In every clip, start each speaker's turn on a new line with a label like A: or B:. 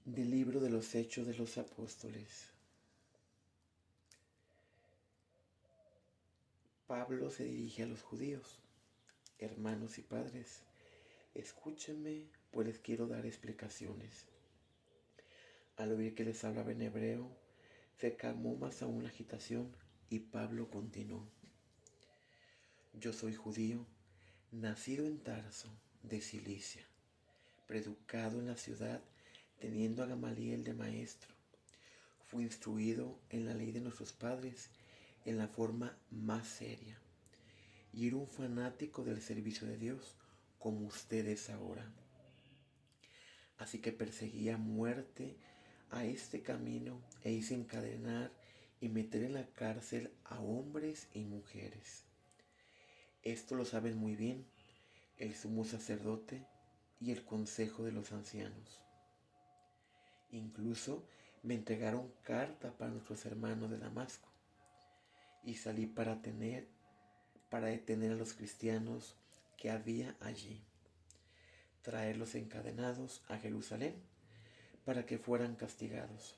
A: Del libro de los Hechos de los Apóstoles. Pablo se dirige a los judíos. Hermanos y padres, escúchenme, pues les quiero dar explicaciones. Al oír que les hablaba en hebreo, se calmó más aún la agitación y Pablo continuó. Yo soy judío, nacido en Tarso, de Cilicia, preeducado en la ciudad, teniendo a Gamaliel de maestro. Fui instruido en la ley de nuestros padres en la forma más seria y era un fanático del servicio de Dios como ustedes ahora. Así que perseguí a muerte a este camino e hice encadenar y meter en la cárcel a hombres y mujeres. Esto lo saben muy bien el sumo sacerdote y el consejo de los ancianos. Incluso me entregaron carta para nuestros hermanos de Damasco y salí para detener a los cristianos que había allí, traerlos encadenados a Jerusalén para que fueran castigados.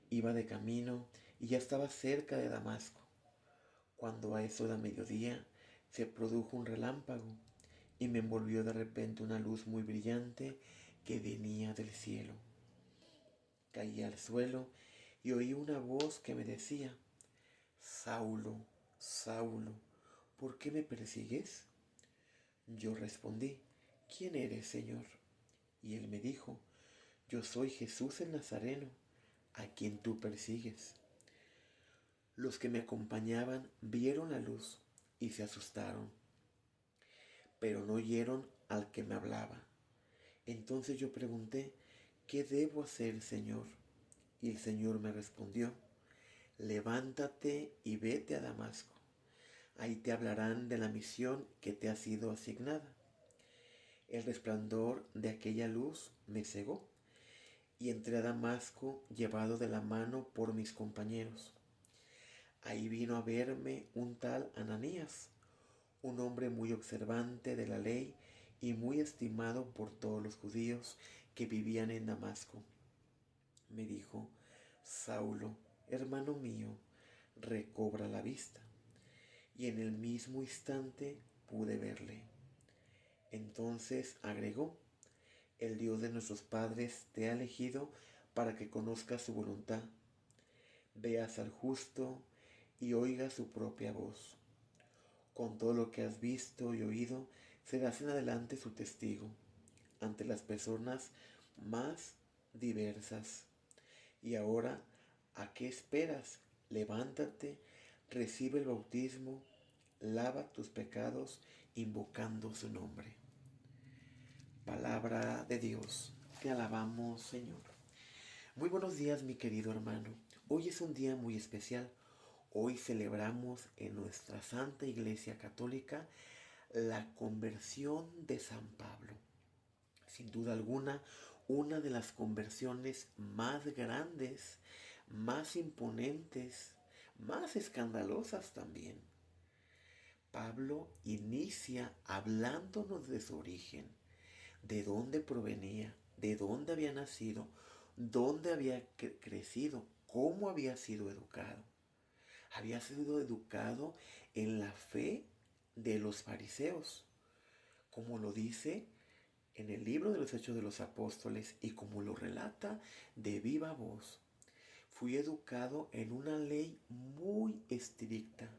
A: Iba de camino y ya estaba cerca de Damasco, cuando a eso de mediodía se produjo un relámpago y me envolvió de repente una luz muy brillante que venía del cielo. Caí al suelo y oí una voz que me decía: Saulo, Saulo, ¿por qué me persigues? Yo respondí: ¿Quién eres, Señor? Y él me dijo: Yo soy Jesús el Nazareno, a quien tú persigues. Los que me acompañaban vieron la luz y se asustaron, pero no oyeron al que me hablaba. Entonces yo pregunté: ¿qué debo hacer, Señor? Y el Señor me respondió: levántate y vete a Damasco. Ahí te hablarán de la misión que te ha sido asignada. El resplandor de aquella luz me cegó y entré a Damasco llevado de la mano por mis compañeros. Ahí vino a verme un tal Ananías, un hombre muy observante de la ley y muy estimado por todos los judíos que vivían en Damasco. Me dijo: Saulo, hermano mío, recobra la vista. Y en el mismo instante pude verle. Entonces agregó: el Dios de nuestros padres te ha elegido para que conozcas su voluntad, veas al justo y oigas su propia voz. Con todo lo que has visto y oído, serás en adelante su testigo ante las personas más diversas. Y ahora, ¿a qué esperas? Levántate, recibe el bautismo, lava tus pecados invocando su nombre. Palabra de Dios, te alabamos, Señor. Muy buenos días, mi querido hermano. Hoy es un día muy especial. Hoy celebramos en nuestra Santa Iglesia Católica la conversión de San Pablo. Sin duda alguna, una de las conversiones más grandes, más imponentes, más escandalosas también. Pablo inicia hablándonos de su origen, de dónde provenía, de dónde había nacido, dónde había crecido, cómo había sido educado. Había sido educado en la fe de los fariseos, como lo dice en el libro de los Hechos de los Apóstoles y como lo relata de viva voz. Fui educado en una ley muy estricta,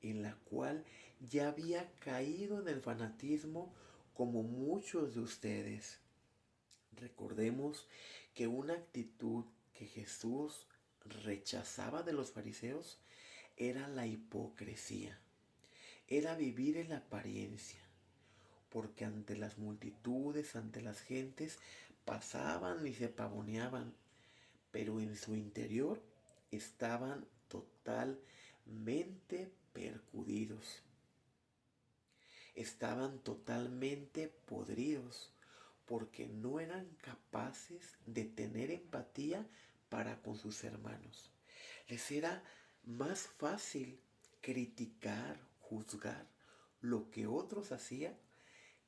A: en la cual ya había caído en el fanatismo como muchos de ustedes. Recordemos que una actitud que Jesús rechazaba de los fariseos era la hipocresía, era vivir en la apariencia, porque ante las multitudes, ante las gentes, pasaban y se pavoneaban, pero en su interior estaban totalmente percudidos, estaban totalmente podridos, porque no eran capaces de tener empatía para con sus hermanos. Les era más fácil criticar, juzgar lo que otros hacían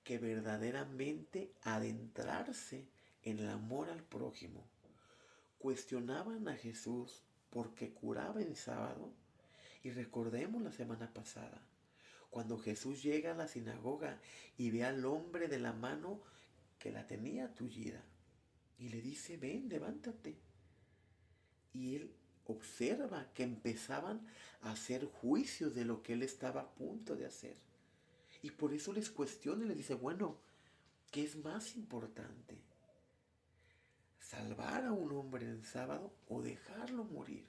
A: que verdaderamente adentrarse en el amor al prójimo, cuestionaban a Jesús porque curaba en sábado. Y recordemos la semana pasada, cuando Jesús llega a la sinagoga y ve al hombre de la mano que la tenía tullida y le dice, ven, levántate. Y él observa que empezaban a hacer juicios de lo que él estaba a punto de hacer. Y por eso les cuestiona y les dice, bueno, ¿qué es más importante? ¿Salvar a un hombre en sábado o dejarlo morir?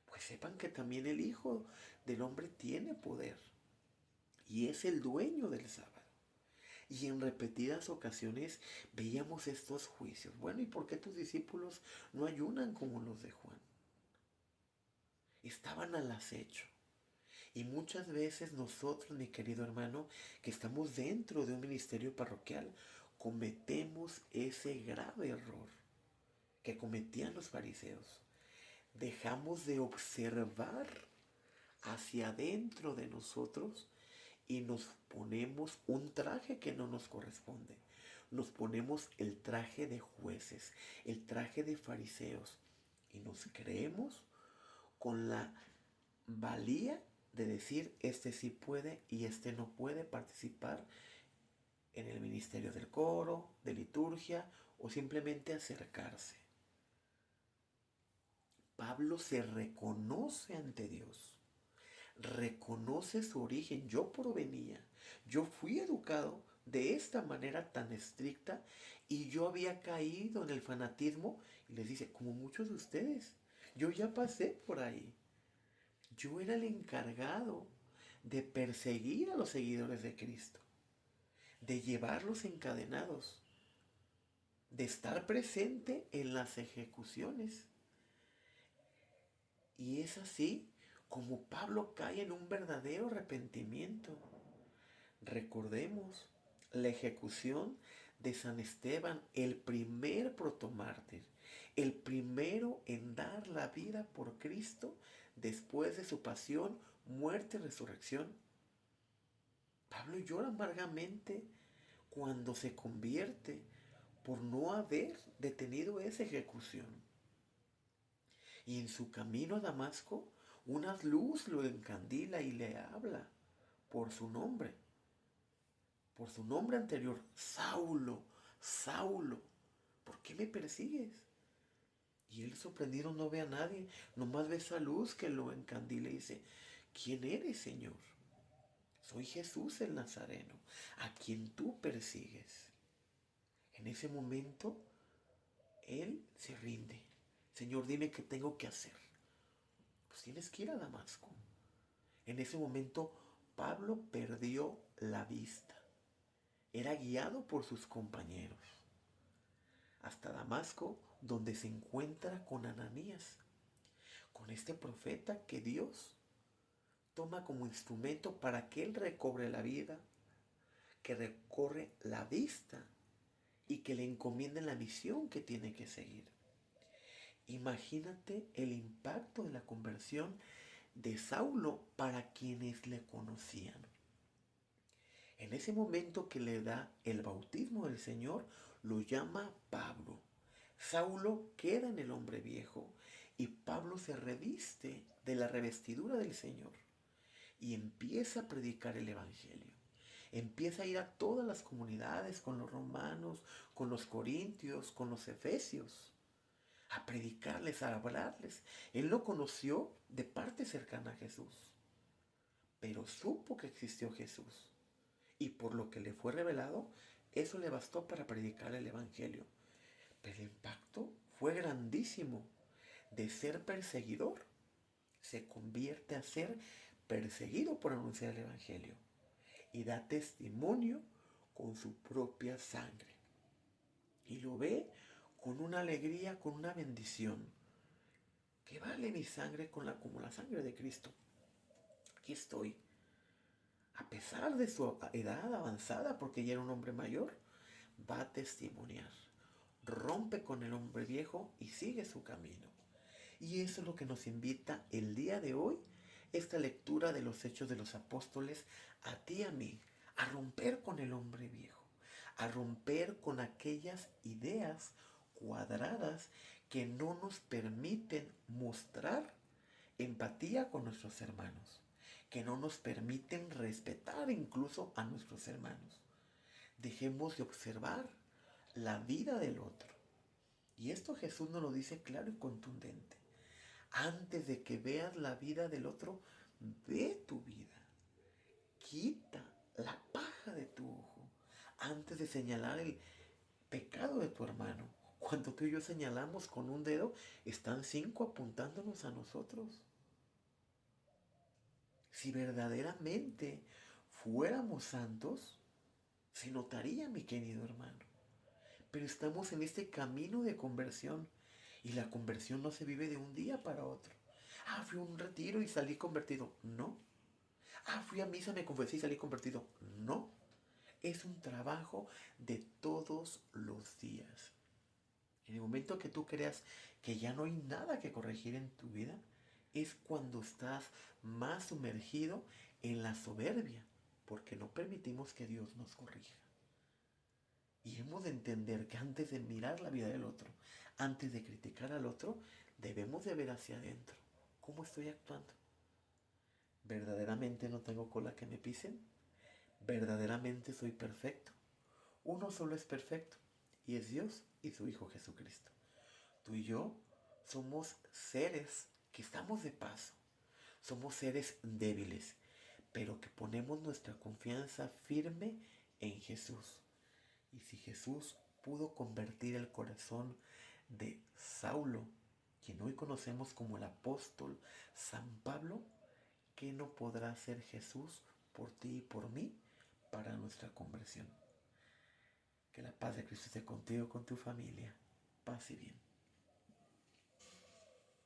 A: Pues sepan que también el Hijo del Hombre tiene poder y es el dueño del sábado. Y en repetidas ocasiones veíamos estos juicios. Bueno, ¿y por qué tus discípulos no ayunan como los de Juan? Estaban al acecho. Y muchas veces nosotros, mi querido hermano, que estamos dentro de un ministerio parroquial, cometemos ese grave error que cometían los fariseos. Dejamos de observar hacia adentro de nosotros y nos ponemos un traje que no nos corresponde. Nos ponemos el traje de jueces, el traje de fariseos y nos creemos con la valía de decir este sí puede y este no puede participar en el ministerio del coro, de liturgia o simplemente acercarse. Pablo se reconoce ante Dios, reconoce su origen. Yo provenía, yo fui educado de esta manera tan estricta y yo había caído en el fanatismo y les dice, como muchos de ustedes, yo ya pasé por ahí. Yo era el encargado de perseguir a los seguidores de Cristo, de llevarlos encadenados, de estar presente en las ejecuciones. Y es así como Pablo cae en un verdadero arrepentimiento. Recordemos la ejecución de San Esteban, el primer protomártir, el primero en dar la vida por Cristo después de su pasión, muerte y resurrección. Pablo llora amargamente cuando se convierte por no haber detenido esa ejecución. Y en su camino a Damasco, una luz lo encandila y le habla por su nombre anterior, Saulo, Saulo, ¿por qué me persigues? Y él sorprendido no ve a nadie, nomás ve esa luz que lo encandila y dice, ¿quién eres, Señor? Soy Jesús el Nazareno, a quien tú persigues. En ese momento, él se rinde. Señor, dime qué tengo que hacer. Pues tienes que ir a Damasco. En ese momento, Pablo perdió la vista. Era guiado por sus compañeros hasta Damasco, donde se encuentra con Ananías, con este profeta que Dios toma como instrumento para que él recobre la vida, que recorre la vista y que le encomienden la misión que tiene que seguir. Imagínate el impacto de la conversión de Saulo para quienes le conocían. En ese momento que le da el bautismo del Señor, lo llama Pablo. Saulo queda en el hombre viejo y Pablo se reviste de la revestidura del Señor y empieza a predicar el Evangelio. Empieza a ir a todas las comunidades con los romanos, con los corintios, con los efesios, a predicarles, a hablarles. Él no conoció de parte cercana a Jesús, pero supo que existió Jesús. Y por lo que le fue revelado, eso le bastó para predicar el Evangelio. Pero el impacto fue grandísimo. De ser perseguidor, se convierte a ser perseguido por anunciar el Evangelio. Y da testimonio con su propia sangre. Y lo ve con una alegría, con una bendición. ¿Qué vale mi sangre como la sangre de Cristo? Aquí estoy. A pesar de su edad avanzada, porque ya era un hombre mayor, va a testimoniar. Rompe con el hombre viejo y sigue su camino. Y eso es lo que nos invita el día de hoy, esta lectura de los Hechos de los Apóstoles, a ti y a mí, a romper con el hombre viejo, a romper con aquellas ideas cuadradas que no nos permiten mostrar empatía con nuestros hermanos, que no nos permiten respetar incluso a nuestros hermanos. Dejemos de observar la vida del otro. Y esto Jesús nos lo dice claro y contundente. Antes de que veas la vida del otro, ve tu vida. Quita la paja de tu ojo antes de señalar el pecado de tu hermano. Cuando tú y yo señalamos con un dedo, están 5 apuntándonos a nosotros. Si verdaderamente fuéramos santos, se notaría, mi querido hermano. Pero estamos en este camino de conversión y la conversión no se vive de un día para otro. Ah, fui a un retiro y salí convertido. No. Ah, fui a misa, me confesé y salí convertido. No. Es un trabajo de todos los días. En el momento que tú creas que ya no hay nada que corregir en tu vida, es cuando estás más sumergido en la soberbia, porque no permitimos que Dios nos corrija. Y hemos de entender que antes de mirar la vida del otro, antes de criticar al otro, debemos de ver hacia adentro. ¿Cómo estoy actuando? ¿Verdaderamente no tengo cola que me pisen? ¿Verdaderamente soy perfecto? Uno solo es perfecto, y es Dios y su Hijo Jesucristo. Tú y yo somos seres que estamos de paso. Somos seres débiles, pero que ponemos nuestra confianza firme en Jesús. Y si Jesús pudo convertir el corazón de Saulo, quien hoy conocemos como el apóstol San Pablo, ¿qué no podrá hacer Jesús por ti y por mí para nuestra conversión? Que la paz de Cristo esté contigo, con tu familia. Paz y bien.